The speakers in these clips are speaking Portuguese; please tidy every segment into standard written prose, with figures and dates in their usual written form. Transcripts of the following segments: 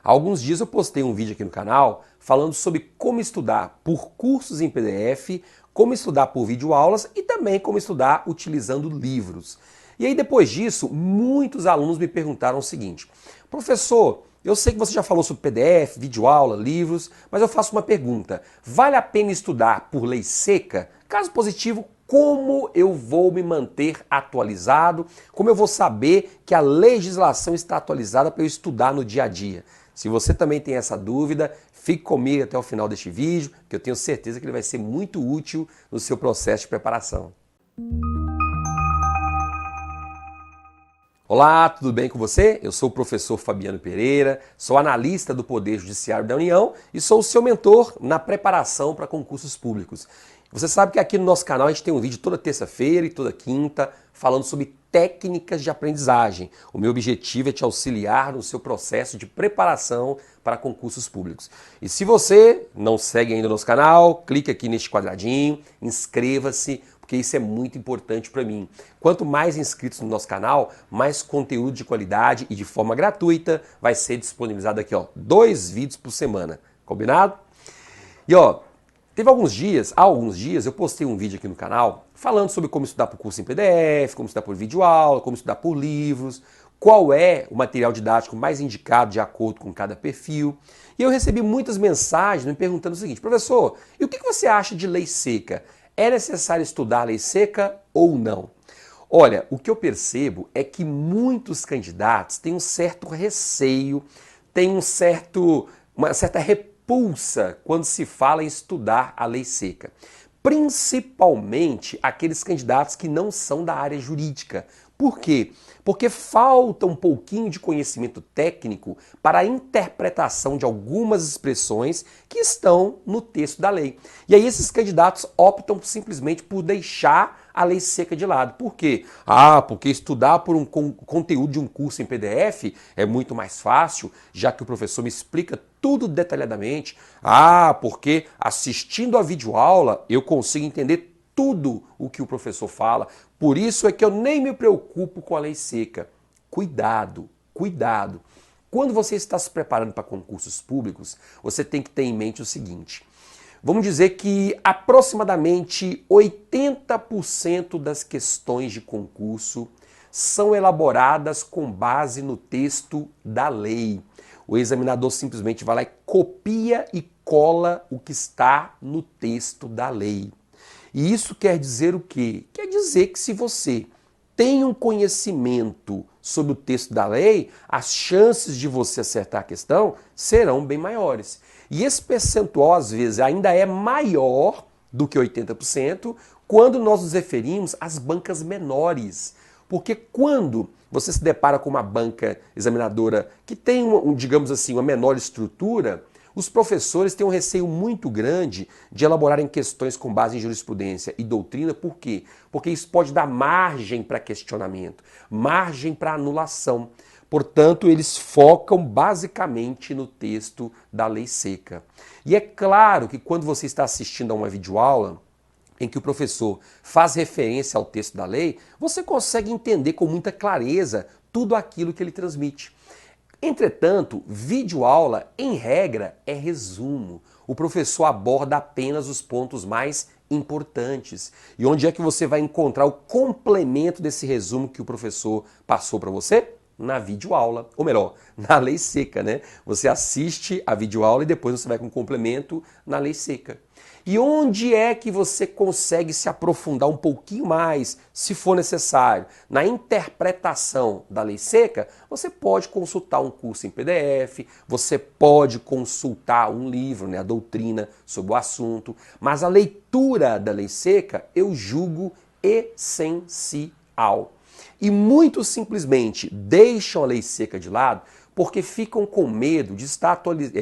Há alguns dias eu postei um vídeo aqui no canal falando sobre como estudar por cursos em PDF, como estudar por videoaulas e também como estudar utilizando livros. E aí depois disso, muitos alunos me perguntaram o seguinte: professor, eu sei que você já falou sobre PDF, videoaula, livros, mas eu faço uma pergunta. Vale a pena estudar por lei seca? Caso positivo, como eu vou me manter atualizado? Como eu vou saber que a legislação está atualizada para eu estudar no dia a dia? Se você também tem essa dúvida, fique comigo até o final deste vídeo, que eu tenho certeza que ele vai ser muito útil no seu processo de preparação. Olá, tudo bem com você? Eu sou o professor Fabiano Pereira, sou analista do Poder Judiciário da União e sou o seu mentor na preparação para concursos públicos. Você sabe que aqui no nosso canal a gente tem um vídeo toda terça-feira e toda quinta falando sobre técnicas de aprendizagem. O meu objetivo é te auxiliar no seu processo de preparação para concursos públicos. E se você não segue ainda o nosso canal, clique aqui neste quadradinho, inscreva-se, porque isso é muito importante para mim. Quanto mais inscritos no nosso canal, mais conteúdo de qualidade e de forma gratuita vai ser disponibilizado aqui, ó, 2 vídeos por semana. Combinado? E ó, há alguns dias eu postei um vídeo aqui no canal falando sobre como estudar por curso em PDF, como estudar por videoaula, como estudar por livros, qual é o material didático mais indicado de acordo com cada perfil. E eu recebi muitas mensagens me perguntando o seguinte: professor, e o que você acha de lei seca? É necessário estudar a lei seca ou não? Olha, o que eu percebo é que muitos candidatos têm um certo receio, têm uma certa repulsa quando se fala em estudar a lei seca. Principalmente aqueles candidatos que não são da área jurídica. Por quê? Porque falta um pouquinho de conhecimento técnico para a interpretação de algumas expressões que estão no texto da lei. E aí esses candidatos optam simplesmente por deixar a lei seca de lado. Por quê? Porque estudar por um conteúdo de um curso em PDF é muito mais fácil, já que o professor me explica tudo detalhadamente. Porque assistindo a videoaula eu consigo entender tudo o que o professor fala. Por isso é que eu nem me preocupo com a lei seca. Cuidado, cuidado. Quando você está se preparando para concursos públicos, você tem que ter em mente o seguinte: vamos dizer que aproximadamente 80% das questões de concurso são elaboradas com base no texto da lei. O examinador simplesmente vai lá e copia e cola o que está no texto da lei. E isso quer dizer o quê? Quer dizer que se você tem um conhecimento sobre o texto da lei, as chances de você acertar a questão serão bem maiores. E esse percentual, às vezes, ainda é maior do que 80% quando nós nos referimos às bancas menores. Porque quando você se depara com uma banca examinadora que tem, digamos assim, uma menor estrutura, os professores têm um receio muito grande de elaborarem questões com base em jurisprudência e doutrina. Por quê? Porque isso pode dar margem para questionamento, margem para anulação. Portanto, eles focam basicamente no texto da lei seca. E é claro que quando você está assistindo a uma videoaula em que o professor faz referência ao texto da lei, você consegue entender com muita clareza tudo aquilo que ele transmite. Entretanto, videoaula, em regra, é resumo. O professor aborda apenas os pontos mais importantes. E onde é que você vai encontrar o complemento desse resumo que o professor passou para você? Na videoaula, ou melhor, na lei seca, né? Você assiste a videoaula e depois você vai com o complemento na lei seca. E onde é que você consegue se aprofundar um pouquinho mais, se for necessário, na interpretação da lei seca? Você pode consultar um curso em PDF, você pode consultar um livro, né, a doutrina sobre o assunto, mas a leitura da lei seca eu julgo essencial. E muito simplesmente deixam a lei seca de lado porque ficam com medo de estar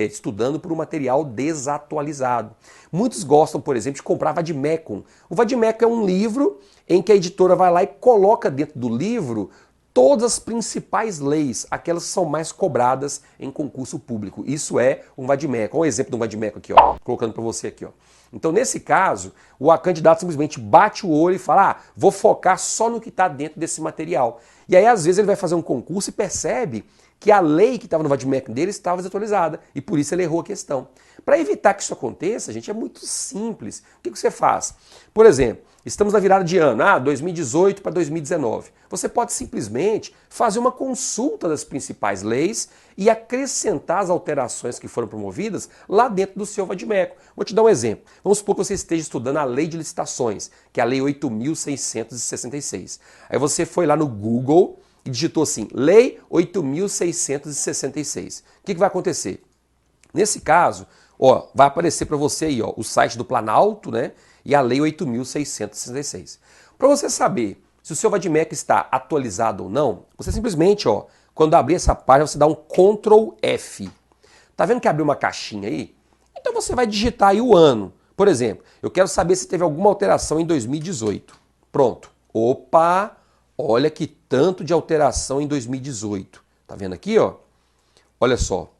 estudando por um material desatualizado. Muitos gostam, por exemplo, de comprar vade-mecum. O vade-mecum é um livro em que a editora vai lá e coloca dentro do livro todas as principais leis, aquelas que são mais cobradas em concurso público. Isso é um vade-mecum. Olha o exemplo de um vade-mecum aqui, ó, colocando para você aqui, ó. Então, nesse caso, o candidato simplesmente bate o olho e fala: vou focar só no que está dentro desse material. E aí, às vezes, ele vai fazer um concurso e percebe que a lei que estava no vademecum dele estava desatualizada e por isso ele errou a questão. Para evitar que isso aconteça, gente, é muito simples. O que você faz? Por exemplo, estamos na virada de ano, 2018 para 2019. Você pode simplesmente fazer uma consulta das principais leis e acrescentar as alterações que foram promovidas lá dentro do seu vademecum. Vou te dar um exemplo. Vamos supor que você esteja estudando a Lei de Licitações, que é a Lei 8.666. Aí você foi lá no Google e digitou assim, Lei 8.666. O que vai acontecer? Nesse caso, vai aparecer para você aí o site do Planalto, né, e a Lei 8.666. Para você saber se o seu vademecum está atualizado ou não, você simplesmente, quando abrir essa página, você dá um Ctrl F. Tá vendo que abriu uma caixinha aí? Então você vai digitar aí o ano. Por exemplo, eu quero saber se teve alguma alteração em 2018. Pronto. Opa! Olha que tanto de alteração em 2018. Tá vendo aqui, Olha só.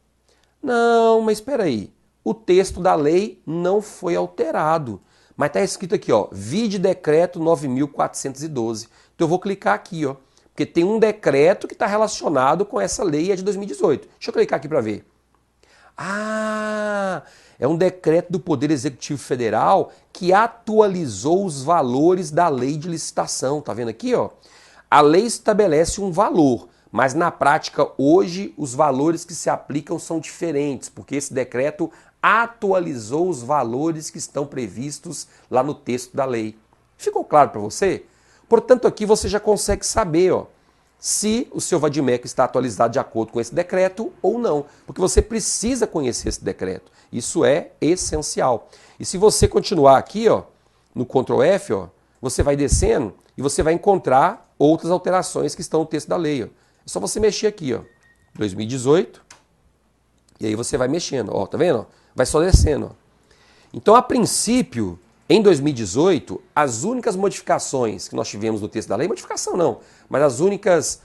Não, mas espera aí. O texto da lei não foi alterado. Mas está escrito aqui, vide decreto 9.412. Então eu vou clicar aqui, porque tem um decreto que está relacionado com essa lei, é de 2018. Deixa eu clicar aqui para ver. É um decreto do Poder Executivo Federal que atualizou os valores da lei de licitação. Tá vendo aqui, A lei estabelece um valor, mas na prática hoje os valores que se aplicam são diferentes, porque esse decreto atualizou os valores que estão previstos lá no texto da lei. Ficou claro para você? Portanto, aqui você já consegue saber, se o seu vademecum está atualizado de acordo com esse decreto ou não, porque você precisa conhecer esse decreto. Isso é essencial. E se você continuar aqui, no Ctrl F, você vai descendo e você vai encontrar outras alterações que estão no texto da lei. É só você mexer aqui, 2018, e aí você vai mexendo, tá vendo? Vai só descendo. Então, a princípio, em 2018, as únicas modificações que nós tivemos no texto da lei, modificação não, mas as únicas,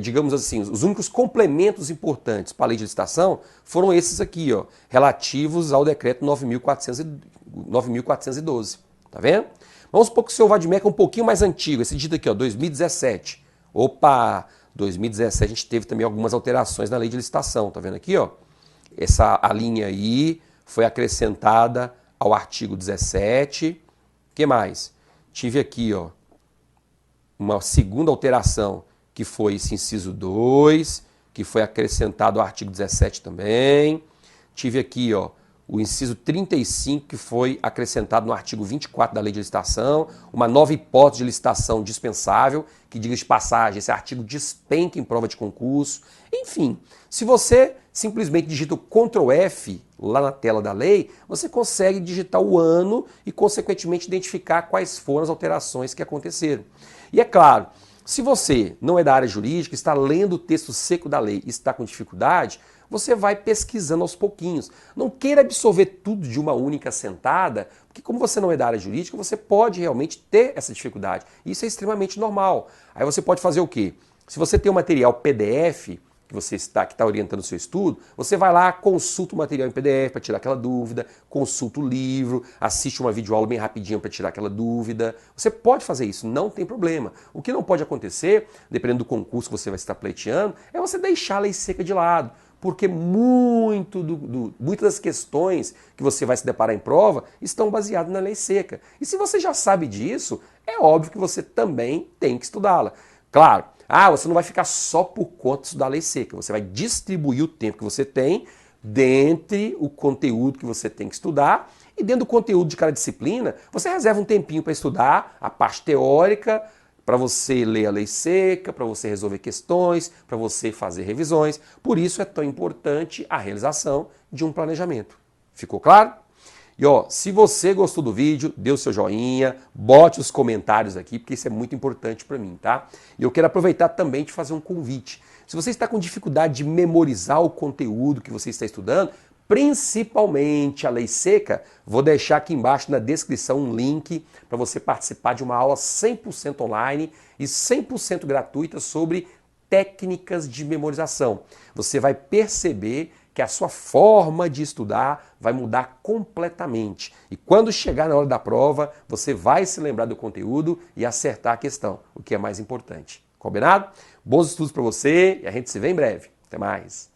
digamos assim, os únicos complementos importantes para a lei de licitação foram esses aqui, relativos ao decreto 9.412. Tá vendo? Vamos supor que o seu vademecum é um pouquinho mais antigo, esse dito aqui, 2017. Opa, 2017 a gente teve também algumas alterações na lei de licitação, tá vendo aqui, a linha aí foi acrescentada ao artigo 17. O que mais? Tive aqui, uma segunda alteração, que foi esse inciso 2, que foi acrescentado ao artigo 17 também. Tive aqui, o inciso 35, que foi acrescentado no artigo 24 da Lei de Licitação, uma nova hipótese de licitação dispensável, que, diga de passagem, esse artigo despenca em prova de concurso. Enfim, se você simplesmente digita o Ctrl F lá na tela da lei, você consegue digitar o ano e, consequentemente, identificar quais foram as alterações que aconteceram. E é claro, se você não é da área jurídica, está lendo o texto seco da lei e está com dificuldade, você vai pesquisando aos pouquinhos. Não queira absorver tudo de uma única sentada, porque como você não é da área jurídica, você pode realmente ter essa dificuldade. Isso é extremamente normal. Aí você pode fazer o quê? Se você tem um material PDF, que está orientando o seu estudo, você vai lá, consulta o material em PDF para tirar aquela dúvida, consulta o livro, assiste uma videoaula bem rapidinho para tirar aquela dúvida. Você pode fazer isso, não tem problema. O que não pode acontecer, dependendo do concurso que você vai estar pleiteando, é você deixar a lei seca de lado. Porque muitas das questões que você vai se deparar em prova estão baseadas na lei seca. E se você já sabe disso, é óbvio que você também tem que estudá-la. Claro, você não vai ficar só por conta de estudar a lei seca, você vai distribuir o tempo que você tem dentre o conteúdo que você tem que estudar e dentro do conteúdo de cada disciplina, você reserva um tempinho para estudar a parte teórica, para você ler a lei seca, para você resolver questões, para você fazer revisões. Por isso é tão importante a realização de um planejamento. Ficou claro? E se você gostou do vídeo, dê o seu joinha, bote os comentários aqui, porque isso é muito importante para mim, tá? E eu quero aproveitar também de fazer um convite. Se você está com dificuldade de memorizar o conteúdo que você está estudando, principalmente a lei seca, vou deixar aqui embaixo na descrição um link para você participar de uma aula 100% online e 100% gratuita sobre técnicas de memorização. Você vai perceber que a sua forma de estudar vai mudar completamente. E quando chegar na hora da prova, você vai se lembrar do conteúdo e acertar a questão, o que é mais importante. Combinado? Bons estudos para você e a gente se vê em breve. Até mais!